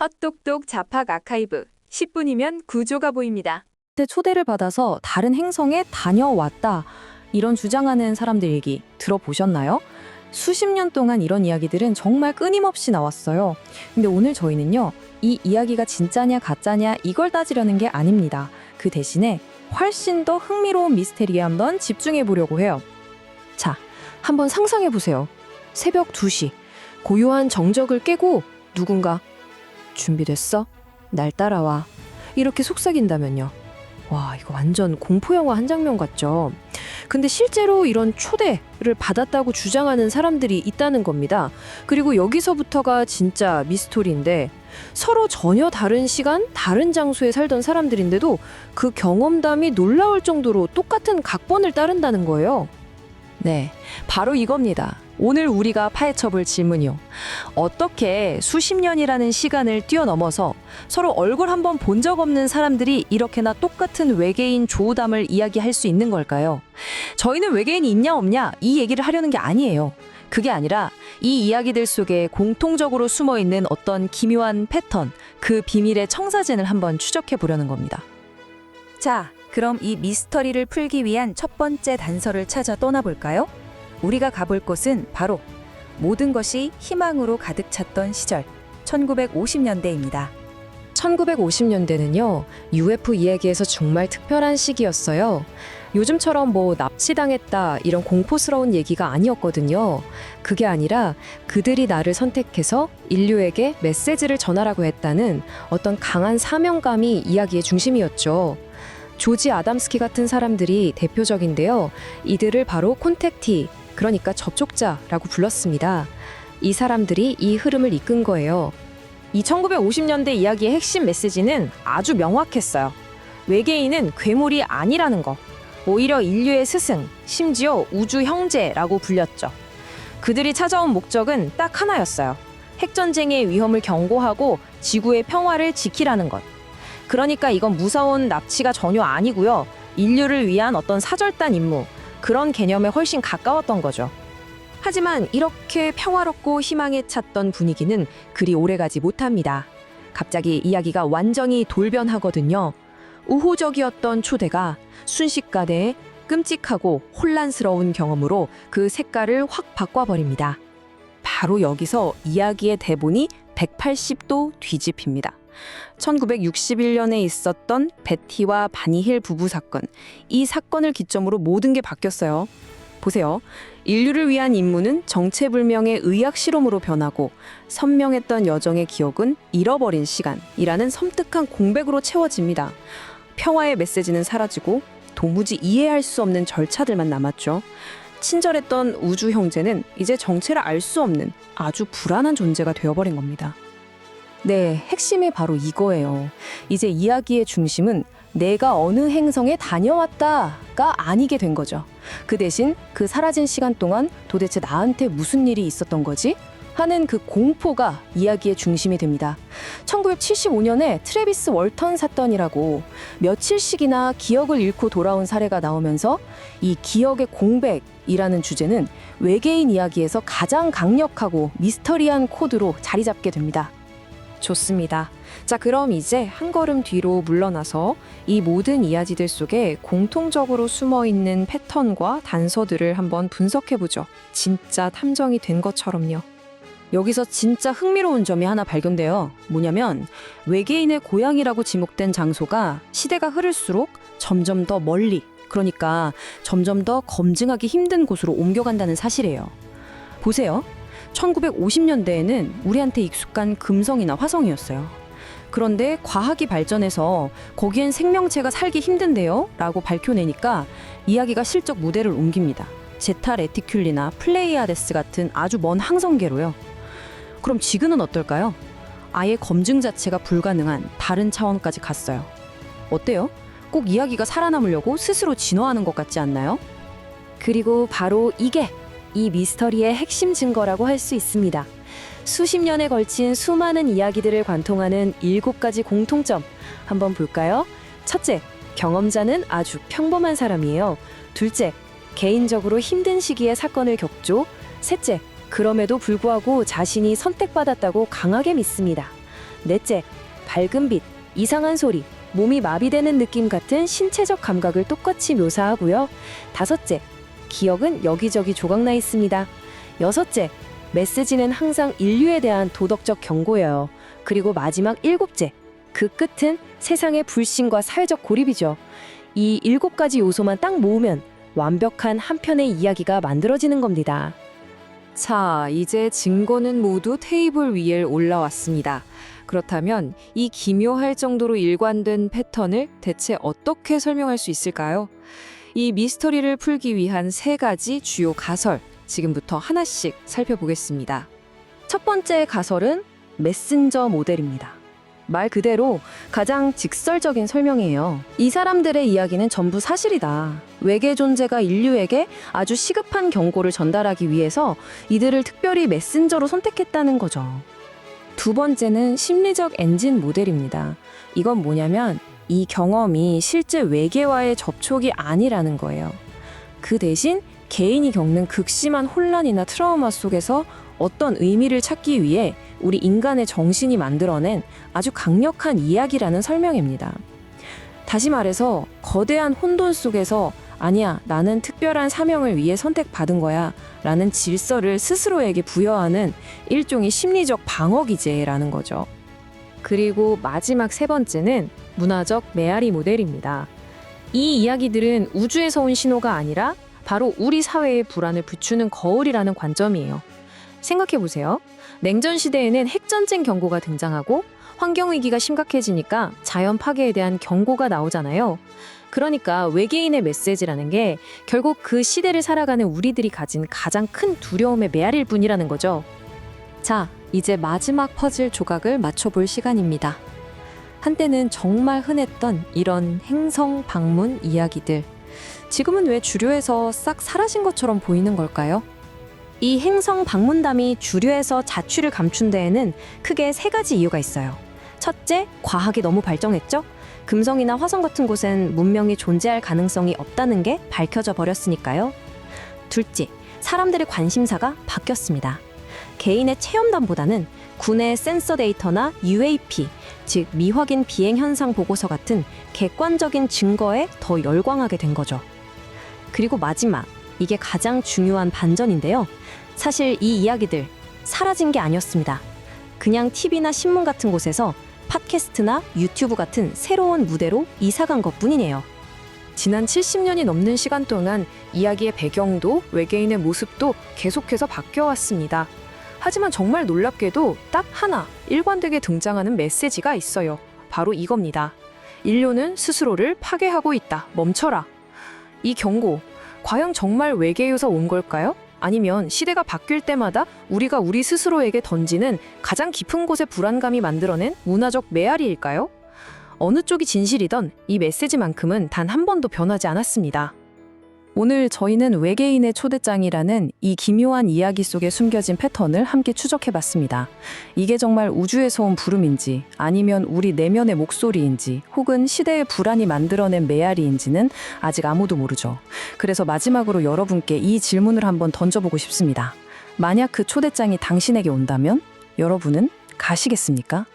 헛똑똑 잡학 아카이브 10분이면 구조가 보입니다. 때 초대를 받아서 다른 행성에 다녀왔다. 이런 주장하는 사람들 얘기 들어보셨나요? 수십 년 동안 이런 이야기들은 정말 끊임없이 나왔어요. 근데 오늘 저희는요, 이 이야기가 진짜냐 가짜냐 이걸 따지려는 게 아닙니다. 그 대신에 훨씬 더 흥미로운 미스테리에 한번 집중해 보려고 해요. 자, 한번 상상해 보세요. 새벽 2시, 고요한 정적을 깨고 누군가 준비됐어? 날 따라와. 이렇게 속삭인다면요. 와, 이거 완전 공포영화 한 장면 같죠? 근데 실제로 이런 초대를 받았다고 주장하는 사람들이 있다는 겁니다. 그리고 여기서부터가 진짜 미스토리인데, 서로 전혀 다른 시간, 다른 장소에 살던 사람들인데도 그 경험담이 놀라울 정도로 똑같은 각본을 따른다는 거예요. 네, 바로 이겁니다. 오늘 우리가 파헤쳐볼 질문이요. 어떻게 수십 년이라는 시간을 뛰어넘어서 서로 얼굴 한번 본 적 없는 사람들이 이렇게나 똑같은 외계인 조우담을 이야기할 수 있는 걸까요? 저희는 외계인이 있냐 없냐 이 얘기를 하려는 게 아니에요. 그게 아니라 이 이야기들 속에 공통적으로 숨어있는 어떤 기묘한 패턴, 그 비밀의 청사진을 한번 추적해 보려는 겁니다. 자, 그럼 이 미스터리를 풀기 위한 첫 번째 단서를 찾아 떠나볼까요? 우리가 가볼 곳은 바로 모든 것이 희망으로 가득 찼던 시절, 1950년대입니다. 1950년대는요, UFO 이야기에서 정말 특별한 시기였어요. 요즘처럼 뭐 납치당했다 이런 공포스러운 얘기가 아니었거든요. 그게 아니라 그들이 나를 선택해서 인류에게 메시지를 전하라고 했다는 어떤 강한 사명감이 이야기의 중심이었죠. 조지 아담스키 같은 사람들이 대표적인데요. 이들을 바로 콘택티, 그러니까 접촉자라고 불렀습니다. 이 사람들이 이 흐름을 이끈 거예요. 이 1950년대 이야기의 핵심 메시지는 아주 명확했어요. 외계인은 괴물이 아니라는 거. 오히려 인류의 스승, 심지어 우주 형제라고 불렸죠. 그들이 찾아온 목적은 딱 하나였어요. 핵전쟁의 위험을 경고하고 지구의 평화를 지키라는 것. 그러니까 이건 무서운 납치가 전혀 아니고요. 인류를 위한 어떤 사절단 임무, 그런 개념에 훨씬 가까웠던 거죠. 하지만 이렇게 평화롭고 희망에 찼던 분위기는 그리 오래가지 못합니다. 갑자기 이야기가 완전히 돌변하거든요. 우호적이었던 초대가 순식간에 끔찍하고 혼란스러운 경험으로 그 색깔을 확 바꿔버립니다. 바로 여기서 이야기의 대본이 180도 뒤집힙니다. 1961년에 있었던 베티와 바니힐 부부 사건, 이 사건을 기점으로 모든 게 바뀌었어요. 보세요. 인류를 위한 임무는 정체불명의 의학 실험으로 변하고 선명했던 여정의 기억은 잃어버린 시간이라는 섬뜩한 공백으로 채워집니다. 평화의 메시지는 사라지고 도무지 이해할 수 없는 절차들만 남았죠. 친절했던 우주 형제는 이제 정체를 알 수 없는 아주 불안한 존재가 되어버린 겁니다. 네, 핵심이 바로 이거예요. 이제 이야기의 중심은 내가 어느 행성에 다녀왔다가 아니게 된 거죠. 그 대신 그 사라진 시간 동안 도대체 나한테 무슨 일이 있었던 거지? 하는 그 공포가 이야기의 중심이 됩니다. 1975년에 트래비스 월턴 사건이라고 며칠씩이나 기억을 잃고 돌아온 사례가 나오면서 이 기억의 공백이라는 주제는 외계인 이야기에서 가장 강력하고 미스터리한 코드로 자리 잡게 됩니다. 좋습니다. 자, 그럼 이제 한 걸음 뒤로 물러나서 이 모든 이야기들 속에 공통적으로 숨어있는 패턴과 단서들을 한번 분석해보죠. 진짜 탐정이 된 것처럼요. 여기서 진짜 흥미로운 점이 하나 발견돼요. 뭐냐면 외계인의 고향이라고 지목된 장소가 시대가 흐를수록 점점 더 멀리, 그러니까 점점 더 검증하기 힘든 곳으로 옮겨간다는 사실이에요. 보세요. 1950년대에는 우리한테 익숙한 금성이나 화성이었어요. 그런데 과학이 발전해서 거기엔 생명체가 살기 힘든데요? 라고 밝혀내니까 이야기가 실적 무대를 옮깁니다. 제타 레티큘리나 플레이아데스 같은 아주 먼 항성계로요. 그럼 지금은 어떨까요? 아예 검증 자체가 불가능한 다른 차원까지 갔어요. 어때요? 꼭 이야기가 살아남으려고 스스로 진화하는 것 같지 않나요? 그리고 바로 이게 이 미스터리의 핵심 증거라고 할 수 있습니다. 수십 년에 걸친 수많은 이야기들을 관통하는 7가지 공통점 한번 볼까요? 첫째, 경험자는 아주 평범한 사람이에요. 둘째, 개인적으로 힘든 시기에 사건을 겪죠. 셋째, 그럼에도 불구하고 자신이 선택받았다고 강하게 믿습니다. 넷째, 밝은 빛, 이상한 소리, 몸이 마비되는 느낌 같은 신체적 감각을 똑같이 묘사하고요. 다섯째, 기억은 여기저기 조각나 있습니다. 여섯째, 메시지는 항상 인류에 대한 도덕적 경고예요. 그리고 마지막 일곱째, 그 끝은 세상의 불신과 사회적 고립이죠. 이 7가지 요소만 딱 모으면 완벽한 한 편의 이야기가 만들어지는 겁니다. 자, 이제 증거는 모두 테이블 위에 올라왔습니다. 그렇다면 이 기묘할 정도로 일관된 패턴을 대체 어떻게 설명할 수 있을까요? 이 미스터리를 풀기 위한 3가지 주요 가설, 지금부터 하나씩 살펴보겠습니다. 첫 번째 가설은 메신저 모델입니다. 말 그대로 가장 직설적인 설명이에요. 이 사람들의 이야기는 전부 사실이다. 외계 존재가 인류에게 아주 시급한 경고를 전달하기 위해서 이들을 특별히 메신저로 선택했다는 거죠. 두 번째는 심리적 엔진 모델입니다. 이건 뭐냐면 이 경험이 실제 외계와의 접촉이 아니라는 거예요. 그 대신 개인이 겪는 극심한 혼란이나 트라우마 속에서 어떤 의미를 찾기 위해 우리 인간의 정신이 만들어낸 아주 강력한 이야기라는 설명입니다. 다시 말해서 거대한 혼돈 속에서 아니야, 나는 특별한 사명을 위해 선택받은 거야 라는 질서를 스스로에게 부여하는 일종의 심리적 방어기제라는 거죠. 그리고 마지막 3번째는 문화적 메아리 모델입니다. 이 이야기들은 우주에서 온 신호가 아니라 바로 우리 사회의 불안을 부추는 거울이라는 관점이에요. 생각해보세요. 냉전 시대에는 핵전쟁 경고가 등장하고 환경위기가 심각해지니까 자연 파괴에 대한 경고가 나오잖아요. 그러니까 외계인의 메시지라는 게 결국 그 시대를 살아가는 우리들이 가진 가장 큰 두려움의 메아리일 뿐이라는 거죠. 자, 이제 마지막 퍼즐 조각을 맞춰볼 시간입니다. 한때는 정말 흔했던 이런 행성 방문 이야기들. 지금은 왜 주류에서 싹 사라진 것처럼 보이는 걸까요? 이 행성 방문담이 주류에서 자취를 감춘 데에는 크게 3가지 이유가 있어요. 첫째, 과학이 너무 발전했죠? 금성이나 화성 같은 곳엔 문명이 존재할 가능성이 없다는 게 밝혀져 버렸으니까요. 둘째, 사람들의 관심사가 바뀌었습니다. 개인의 체험담보다는 군의 센서 데이터나 UAP, 즉 미확인 비행 현상 보고서 같은 객관적인 증거에 더 열광하게 된 거죠. 그리고 마지막, 이게 가장 중요한 반전인데요. 사실 이 이야기들 사라진 게 아니었습니다. 그냥 TV나 신문 같은 곳에서 팟캐스트나 유튜브 같은 새로운 무대로 이사간 것뿐이네요. 지난 70년이 넘는 시간 동안 이야기의 배경도 외계인의 모습도 계속해서 바뀌어왔습니다. 하지만 정말 놀랍게도 딱 하나 일관되게 등장하는 메시지가 있어요. 바로 이겁니다. 인류는 스스로를 파괴하고 있다. 멈춰라. 이 경고, 과연 정말 외계에서 온 걸까요? 아니면 시대가 바뀔 때마다 우리가 우리 스스로에게 던지는 가장 깊은 곳의 불안감이 만들어낸 문화적 메아리일까요? 어느 쪽이 진실이던 이 메시지만큼은 단 한 번도 변하지 않았습니다. 오늘 저희는 외계인의 초대장이라는 이 기묘한 이야기 속에 숨겨진 패턴을 함께 추적해봤습니다. 이게 정말 우주에서 온 부름인지 아니면 우리 내면의 목소리인지 혹은 시대의 불안이 만들어낸 메아리인지는 아직 아무도 모르죠. 그래서 마지막으로 여러분께 이 질문을 한번 던져보고 싶습니다. 만약 그 초대장이 당신에게 온다면 여러분은 가시겠습니까?